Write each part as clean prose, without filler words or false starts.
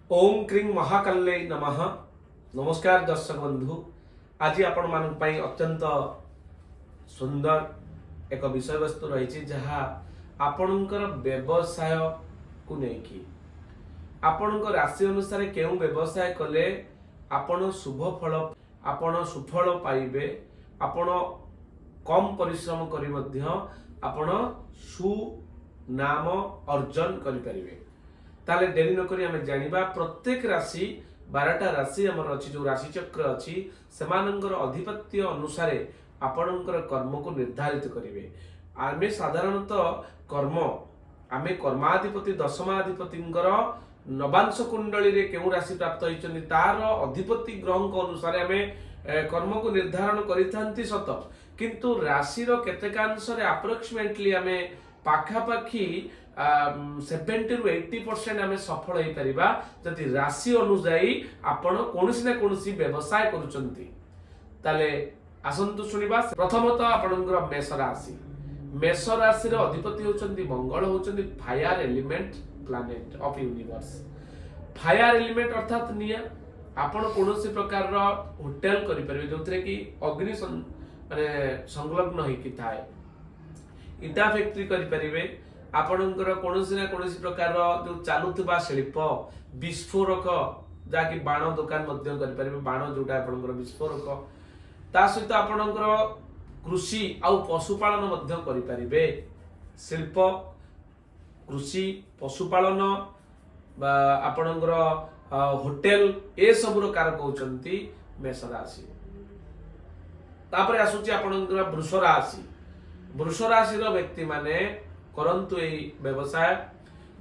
ओम क्रीं महाकाल्यै नमः। नमस्कार दर्शक बंधु, आज आपण मान अत्यंत सुंदर एक विषय वस्तु रही जहाँ आपणकर व्यवसाय को लेकिन आपण राशि अनुसार केउ व्यवसाय कले आपण शुभ फल आपण सुफल पाइबे, आपण कम परिश्रम करी मध्य आपण सुनाम अर्जन करि परिबे। ताले डेरी नकरी आमे जानिबा प्रत्येक राशि 12टा राशि हमर अछि, जो राशि चक्र अछि सेमानंकर अधिपत्य अनुसार आपणकर कर्म को निर्धारित करिवे। आमे साधारणतः कर्म आमे कर्माधिपति दशमाधिपतिंकर नवांश कुंडली रे केउ राशि प्राप्त होइचनि तार अधिपति ग्रह अनुसार आमे कर्म को निर्धारण करिथांती सत, किंतु राशि रो केतेकांश रे अप्रोक्सीमेटली आमे पाखापाखी 70 ରୁ 80% आमे सफल होई परिबा जति राशि अनुसायी आपण कोनोसी ना कोनोसी व्यवसाय करूचंती। ताले आसंतु सुनिबा। प्रथमतः आपणकर मेष राशि। मेष राशि रो अधिपति होचंती मंगल, होचंती fire element planet of universe. Fire element अर्थात निया। आपण कोनोसी प्रकार रो होटल करि परिबे जोथरे कि अग्नि माने संलग्न होई कि थाए। इटा फैक्ट्री करि परिबे। आपणकर कोनोसी ना कोनोसी प्रकार जो चालुथिबा शिल्प विस्फोरक जाकि बाण दुकान मध्य करि परिबे। बाण जोटा आपणकर विस्फोरक ता सहित आपणकर कृषि आ पशुपालन मध्य करि परिबे। शिल्प, कृषि, पशुपालन बा आपणकर होटल ए सबुर कारक होचंती मेष राशि। तापर आसुची आपणकर वृष राशि। वृष राशि रो व्यक्ति माने करंतु ए व्यवसाय।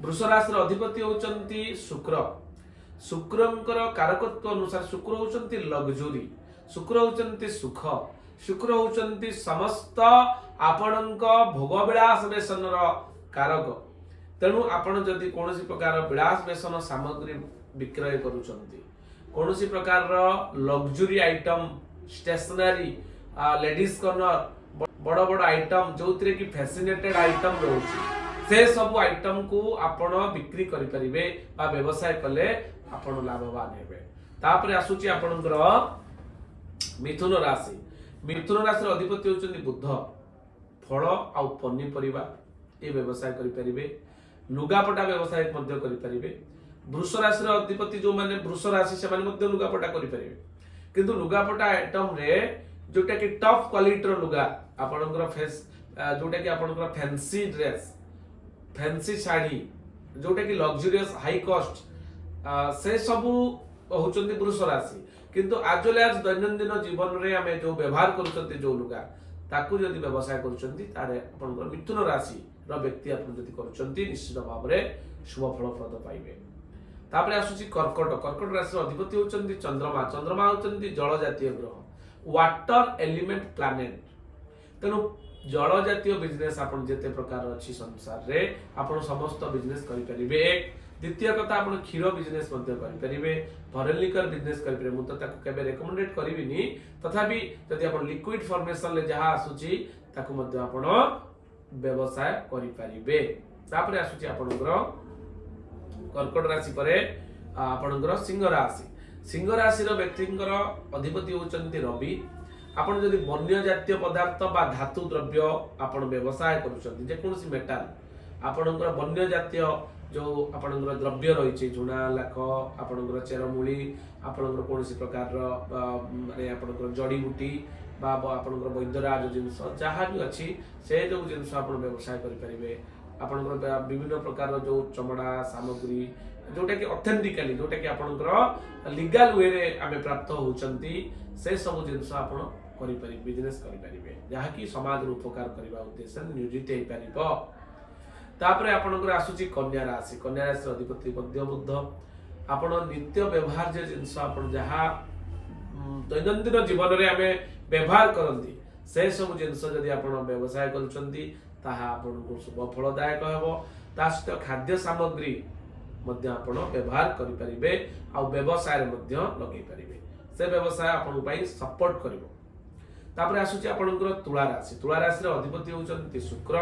वृष राशि रो अधिपति होचंती शुक्र। शुक्रंकर कारकत्व अनुसार शुक्र होचंती लग्जरी, शुक्र होचंती सुख, शुक्र होचंती समस्त आपणक भोगविलास बेसन रो कारक। तेणु आपण जदि कोनोसी प्रकार विलास बेसन सामग्री विक्रय करूचंती, कोनोसी प्रकार रो luxury item, stationery, ladies corner, बड़ बड़ आइटम जोथरे कि फैसिनेटेड आइटम रहउची, से सब आइटम को आपण बिक्री करि परिबे बा व्यवसाय कले आपण लाभवान हेबे। तापरे आसुची आपणकर मिथुन राशि। मिथुन राशि रो अधिपति होचंती बुध। फल आ पनीपरिबा ए व्यवसाय करि परिबे। लुगापटा व्यवसाय मध्य करि परिबे। वृष राशि रो अधिपति जो माने वृष राशि से माने मध्य लुगापटा करि परिबे, किंतु लुगापटा आइटम रे जोटा कि टॉप क्वालिटी रो लुगा आपणकर फेस जोटा कि आपणकर फैंसी ड्रेस, फैंसी साड़ी, जोटा कि लग्जरियस हाई कॉस्ट, से सब होचंती वृष राशि। किंतु आजले आज दैनंदिन जीवन रे हमें जो व्यवहार करूचंती जो लुगा ताकू जदि व्यवसाय करूचंती तारे आपणकर मिथुन राशि रो व्यक्ति आपण जदि करूचंती निश्चित भाव रे शुभ फल प्रद पाइबे। तापरे आसुची कर्कट। कर्कट राशि रो अधिपति होचंती चंद्रमा। चंद्रमा होचंती जल जातीय ग्रह, वाटर एलिमेंट प्लैनेट। तेणु जल जातीय बिजनेस आपण जेते प्रकार अछि संसार रे आपण समस्त बिजनेस करि परिबे। एक द्वितीय कथा आपण क्षीर बिजनेस मध्य करि परिबे, फॉरेन लिकर बिजनेस करि परिबे। मु त ताको केबे रेकमेंडेड करिविनी, तथापि जदि आपण लिक्विड फॉर्मेशन ले जहा आसुची ताको मध्य आपण व्यवसाय करि परिबे। तापरे आसुची आपणकर कर्कट राशि परे आपणकर सिंह राशि। सिंह राशि रो व्यक्तिंकर अधिपति होचंती रवि। आपण जदि वन्य जातीय पदार्थ बा धातु द्रव्य आपण व्यवसाय करूचंती, जे कोनसी मेटल आपणकर वन्य जातीय जो आपणकर द्रव्य रहिछि, झुना लाख, आपणकर चेरमूली, आपणकर कोनसी प्रकार माने आपणकर जड़ी बूटी बा आपणकर वैद्यराज जिंस जहा भी अछि से जो जिंस आपण व्यवसाय करि परिबे। आपणकर विभिन्न प्रकार जो चमड़ा सामग्री जोटा कि ऑथेंटिकली जोटा कि आपणकर लीगल वे रे आमे प्राप्त होचंती, से सब जिंस आपण करि परिबे, बिजनेस करि परिबे, जहा कि समाज रो उपकार करबा उद्देश्य नियोजित हे परिबो। तापरे आपणकर आसुची कन्या राशि। कन्या राशि अधिपति मध्य बुध। आपण नित्य व्यवहार जे जिंस आपण जहा दैनंदिन जीवन रे आमे व्यवहार करंती, से सब जिंस जदि आपण व्यवसाय करूचंती ताहा आपनको शुभ फलदायक हेबो। तास्त खाद्य सामग्री मध्य आपण व्यवहार करि परिबे आ व्यवसाय मध्य लगै परिबे, से व्यवसाय आपण पई सपोर्ट करिवो। तापरे आसुची आपणकर तुला राशि। तुला राशि रो अधिपति होचंती शुक्र।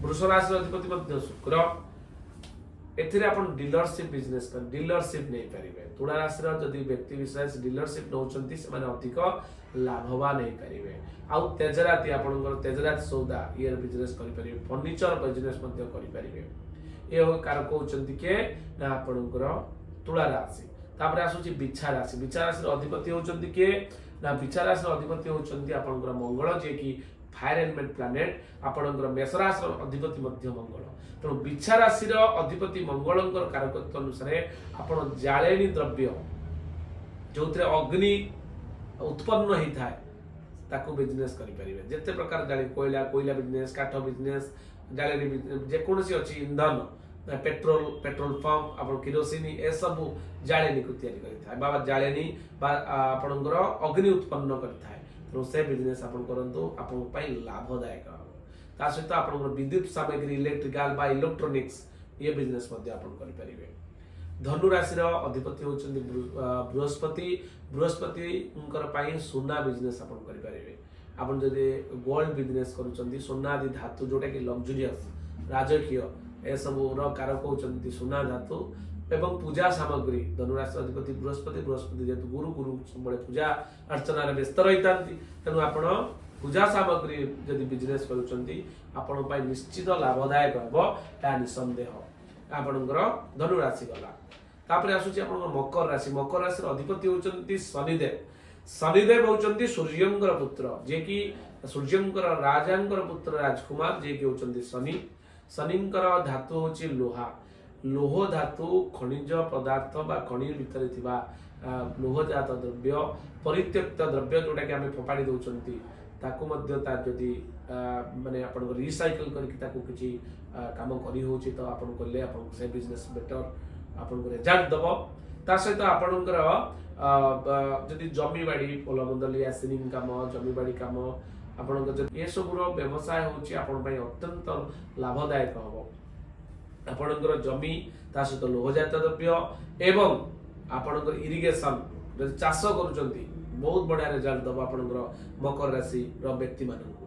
वृष राशि रो अधिपति मध्य शुक्र। एथिरे आपण डीलरशिप बिजनेस कर डीलरशिप नहीं परिबे तुला राशि जदि व्यक्ति विशेष डीलरशिप नौचंती से माने अधिक लाभवान नहीं परिबे आउ तेजराती आपनकर तेजराती सौदा ये बिजनेस करि परिबे फर्नीचर बिजनेस मध्ये करि परिबे ए कारक होचंती के ना आपनकर तुला राशि तापर आसुची बिच्छा राशि अधिपति होचंती के ना बिच्छा राशि अधिपति होचंती आपनकर मंगल जे कि फायर एलिमेंट प्लैनेट आपनकर मेष राशि अधिपति मध्य मंगल तेणु बिच्छा राशि अधिपति मंगलंकर कारकत्व अनुसार आपण जाळेनी द्रव्य जो अग्नि उत्पन्न होता है ताकू बिजनेस करि परिबे जेते प्रकार जाळे कोयला बिजनेस काठ बिजनेस जाळे जेकोसी अछि इंधन पेट्रोल पंप आपण किरोसिनी ए सब जाळेनी को तयारी करिथा बाबा जाळेनी बा आपनकर अग्नि उत्पन्न करिथा तेणु से बिजनेस आपण करंतु आपण पई लाभदायक ता सहित आपण विद्युत सामग्री इलेक्ट्रिकल बा इलेक्ट्रॉनिक्स ये बिजनेस मध्ये आपण करि परिबे धनु राशि अधिपति होचंदी बृहस्पति उनकर पाई सोना बिजनेस आपण करि परिबे आपण जदि गोल्ड बिजनेस करूचंदी सोना आदि धातु जोटा कि लग्जरियस राजकीय ए सब रो कारक होचंदी सोना धातु एवं पूजा सामग्री धनुराशि अधिपति बृहस्पति जेतु गुरु सबले पूजा अर्चना रे व्यस्त रहितांती तेनु आपण पूजा सामग्री जदि बिजनेस करूचंदी आपण पाई निश्चित लाभदायक हबो ता निसंदेह आपनकर धनुराशि गला तापर आसुची आपन मकर राशि अधिपति होचंती शनिदेव होचंती सूर्यंकर पुत्र जे कि सूर्यंकर राजांकर पुत्र राजकुमार जे कि होचंती शनिंकर धातु होची लोह धातु खनिज पदार्थ बा खनि भितर थिबा लोहजात द्रव्य परित्यक्त द्रव्य जोटा कि आमे फोपाडी दउचंती ताकू मध्य ता जदि माने आपन रिसाइकल करके ताकू किछि काम करी होची तो आपन करले आपन से बिजनेस बेटर आपन को रिजल्ट दबो ता सहित आपनकर जदि जमी बाड़ी पोला मंडली आसिनिंग काम जमी बाड़ी काम आपन जदि ए सब रो व्यवसाय होची आपन पई अत्यंत लाभदायक हबो आपनकर जमी ता सहित लोहजात द्रव्य एवं आपनकर इरिगेशन जदि चाष करूचंती बहुत बढ़िया रिजल्ट दबो आपनकर मकर राशि रो व्यक्ति माननकु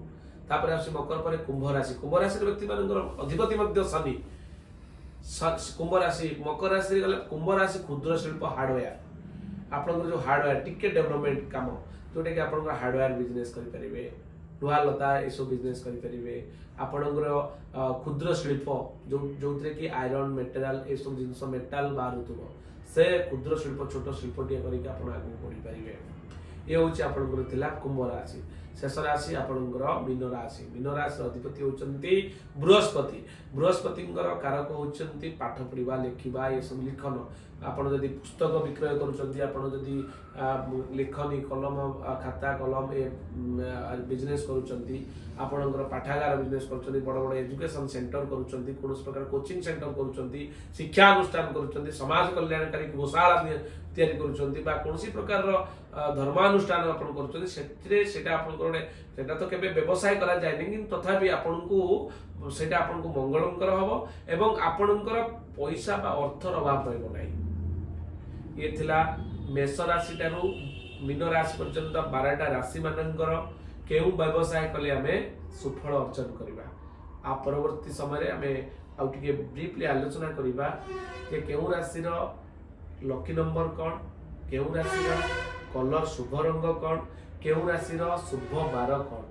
तापर आसी मकर परे कुंभ राशि रो व्यक्ति माननकर अधिपति मध्य शनि कुंभ राशि मकर राशि गले कुंभ राशि क्षुद्र शिल्प हार्डवेयर आपनकर जो हार्डवेयर टिके डेवलपमेंट काम जोटे कि आपनकर हार्डवेयर बिजनेस करि परिबे लुहा लता ए सब बिजनेस करि परिबे आपनकर क्षुद्र शिल्प जोतरे कि आयरन मेटेरियल ए सब जिंस मेटल बारुतुबो से क्षुद्र शिल्प छोट शिल्प टिया करि कि आपण आगु पढि परिबे ये होची आपनकर थिला कुंभ राशि शेष राशि आपनकर मीन राशि अधिपति होचंती बृहस्पतिंकर कारक होचंती पाठ पढ़िबा लेखिबा ये सब लिखन आपण जदि पुस्तक विक्रय करूचंती आपण जदि लेखनी कलम खाता कलम ए बिजनेस करूचंती आपणकर पाठागार बिजनेस करूचंती बड़ बड़ एजुकेशन सेंटर करूचंती कोनस प्रकार कोचिंग सेंटर करूचंती शिक्षा अनुष्ठान करूचंती समाज कल्याणकारी गोशाला तैयारी करूचंती बा कोनसी प्रकार धर्मानुष्ठान आपण करूचंती सेतिरे सेटा आपनकर सेटा तो केबे व्यवसाय करा जाय नै किंतु तथापि आपनकु सेटा आपनकु मंगलंकर हबो एवं आपनकर पैसा बा अर्थर अभाव रहबो नै ये थिला मेष राशि टारु मीन राशि पर्यंत 12टा राशि मानकर केउ व्यवसाय कले हमें सुफल अर्जन करिबा आ परवर्ती समय रे हमें आउ टिके ब्रीफली आलोचना करिबा जे केउ राशि रो लकी नंबर कोन केउ राशि रो कलर शुभ रंग कोन केउ राशि रो शुभ बार कोन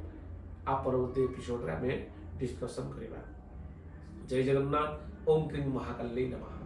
आ परवर्ती एपिसोड रे हमें डिस्कशन करिबा जय जगन्नाथ ओम क्रीम महाकाली नमः।